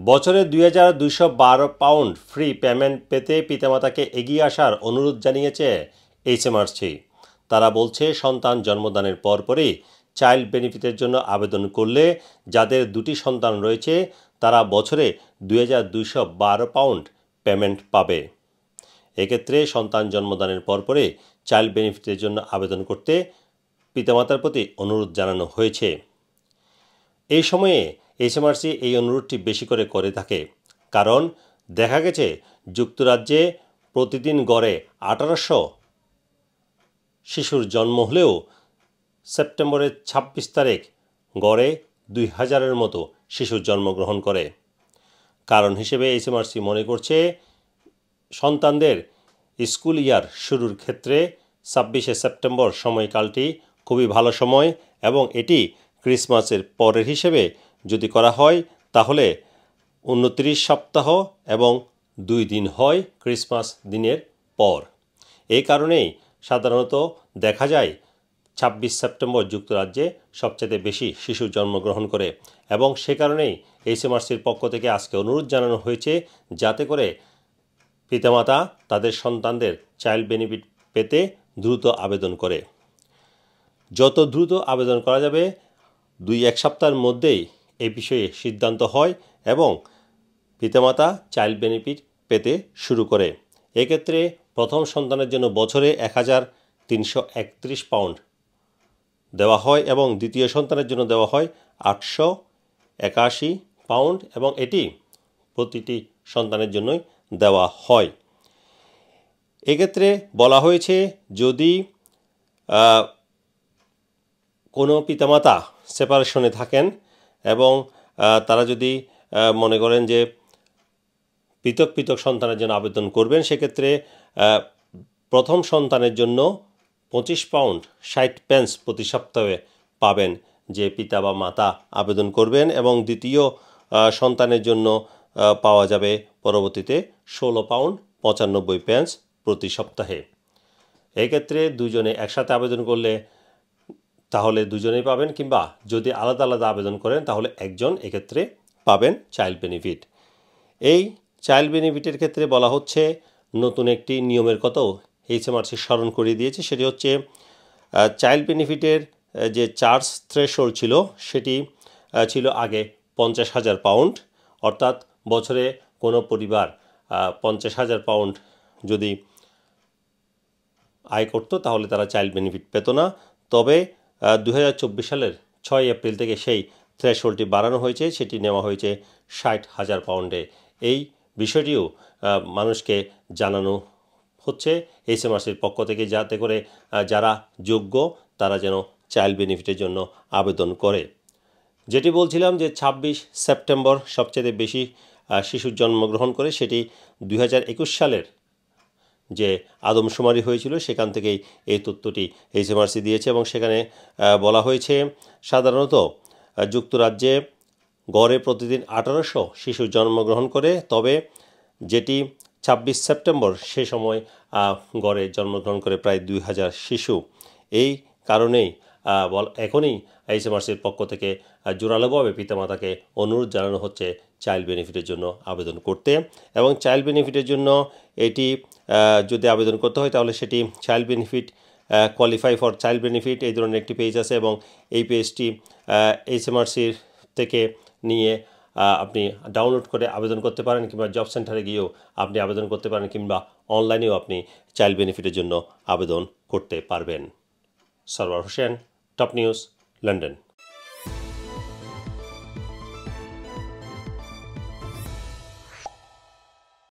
বছরে ২,২১২ pound free payment পেতে পিতামাতাকে এগিয়ে আসার অনুরোধ জানিয়েছে এইচএমআরসি। তারা বলছে, সন্তান জন্মদানের পরপরই চাইল্ড বেনিফিটের জন্য আবেদন করলে যাদের দুটি সন্তান রয়েছে তারা বছরে ২,২১২ পাউন্ড পেমেন্ট পাবে। এক্ষেত্রে সন্তান জন্মদানের পরপরই চাইল্ড বেনিফিটের জন্য আবেদন করতে পিতামাতার প্রতি অনুরোধ জানানো হয়েছে। এই সময়ে এইচএমআরসি এই অনুরোধটি বেশি করে থাকে, কারণ দেখা গেছে যুক্তরাজ্যে প্রতিদিন গড়ে ১৮০০ শিশুর জন্ম হলেও সেপ্টেম্বরের ২৬ তারিখ গড়ে ২,০০০-এর মতো শিশু জন্মগ্রহণ করে। কারণ হিসেবে এইচএমআরসি মনে করছে, সন্তানদের স্কুল ইয়ার শুরুর ক্ষেত্রে ২৬শে সেপ্টেম্বর সময়কালটি খুবই ভালো সময় এবং এটি ক্রিসমাসের পরের হিসেবে যদি করা হয় তাহলে ২৯ সপ্তাহ এবং ২ দিন হয় ক্রিসমাস দিনের পর। এই কারণেই সাধারণত দেখা যায় ২৬ সেপ্টেম্বর যুক্তরাজ্যে সবচেয়ে বেশি শিশু জন্মগ্রহণ করে এবং সে কারণেই এইচএমআরসির পক্ষ থেকে আজকে অনুরোধ জানানো হয়েছে যাতে করে পিতামাতা তাদের সন্তানদের চাইল্ড বেনিফিট পেতে দ্রুত আবেদন করে। যত দ্রুত আবেদন করা যাবে ২-১ সপ্তাহের মধ্যেই এই বিষয়ে সিদ্ধান্ত হয় এবং পিতামাতা চাইল্ড বেনিফিট পেতে শুরু করে। এক্ষেত্রে প্রথম সন্তানের জন্য বছরে ১,৩৩১ পাউন্ড দেওয়া হয় এবং দ্বিতীয় সন্তানের জন্য দেওয়া হয় ৮৮১ পাউন্ড এবং এটি প্রতিটি সন্তানের জন্যই দেওয়া হয়। এক্ষেত্রে বলা হয়েছে, যদি কোনো পিতামাতা সেপারেশনে থাকেন এবং তারা যদি মনে করেন যে পৃথক পৃথক সন্তানের জন্য আবেদন করবেন, সেক্ষেত্রে প্রথম সন্তানের জন্য ২৫ পাউন্ড ৬০ পেন্স প্রতি সপ্তাহে পাবেন যে পিতা বা মাতা আবেদন করবেন এবং দ্বিতীয় সন্তানের জন্য পাওয়া যাবে পরবর্তীতে ১৬ পাউন্ড ৯৫ পেন্স প্রতি সপ্তাহে। এক্ষেত্রে দুজনে একসাথে আবেদন করলে তাহলে দুজনেই পাবেন, কিংবা যদি আলাদা আলাদা আবেদন করেন তাহলে একজন এক্ষেত্রে পাবেন চাইল্ড বেনিফিট। এই চাইল্ড বেনিফিটের ক্ষেত্রে বলা হচ্ছে, নতুন একটি নিয়মের কথাও এইচএমআরসি স্মরণ করিয়ে দিয়েছে। সেটি হচ্ছে, চাইল্ড বেনিফিটের যে চার্জ থ্রেশহোল্ড ছিল সেটি ছিল আগে ৫০,০০০ পাউন্ড, অর্থাৎ বছরে কোনো পরিবার ৫০,০০০ পাউন্ড যদি আয় করতো তাহলে তারা চাইল্ড বেনিফিট পেত না। তবে ২০২৪ সালের ৬ এপ্রিল থেকে সেই থ্রেশহোল্ডটি বাড়ানো হয়েছে, সেটি নেওয়া হয়েছে ৬০,০০০ পাউন্ডে। এই বিষয়টিও মানুষকে জানানো হচ্ছে এইচএমআরসির পক্ষ থেকে, যাতে করে যারা যোগ্য তারা যেন চাইল্ড বেনিফিটের জন্য আবেদন করে। যেটি বলছিলাম যে ২৬ সেপ্টেম্বর সবচেয়ে বেশি শিশুর জন্মগ্রহণ করে, সেটি ২০২১ সালের যে আদমশুমারি হয়েছিল সেখান থেকেই এই তথ্যটি এইচএমআরসি দিয়েছে এবং সেখানে বলা হয়েছে, সাধারণত যুক্তরাজ্যে গড়ে প্রতিদিন ১৮০০ শিশু জন্মগ্রহণ করে, তবে যেটি ২৬ সেপ্টেম্বর সে সময় গড়ে জন্মগ্রহণ করে প্রায় ২,০০০ শিশু। এই কারণেই এখনই এইচএমআরসির পক্ষ থেকে জোরালোভাবে পিতামাতাকে অনুরোধ জানানো হচ্ছে চাইল্ড বেনিফিটের জন্য আবেদন করতে। এবং চাইল্ড বেনিফিটের জন্য এটি যদি আবেদন করতে হয় তাহলে সেটি child benefit qualify for child benefit এই ধরনের একটি পেজ আছে এবং এই পেজটি এইচএমআরসির থেকে নিয়ে আপনি ডাউনলোড করে আবেদন করতে পারেন, কিংবা জব সেন্টারে গিয়েও আপনি আবেদন করতে পারেন, কিংবা অনলাইনেও আপনি চাইল্ড বেনিফিটের জন্য আবেদন করতে পারবেন। Sarwar Hossain, top news, London.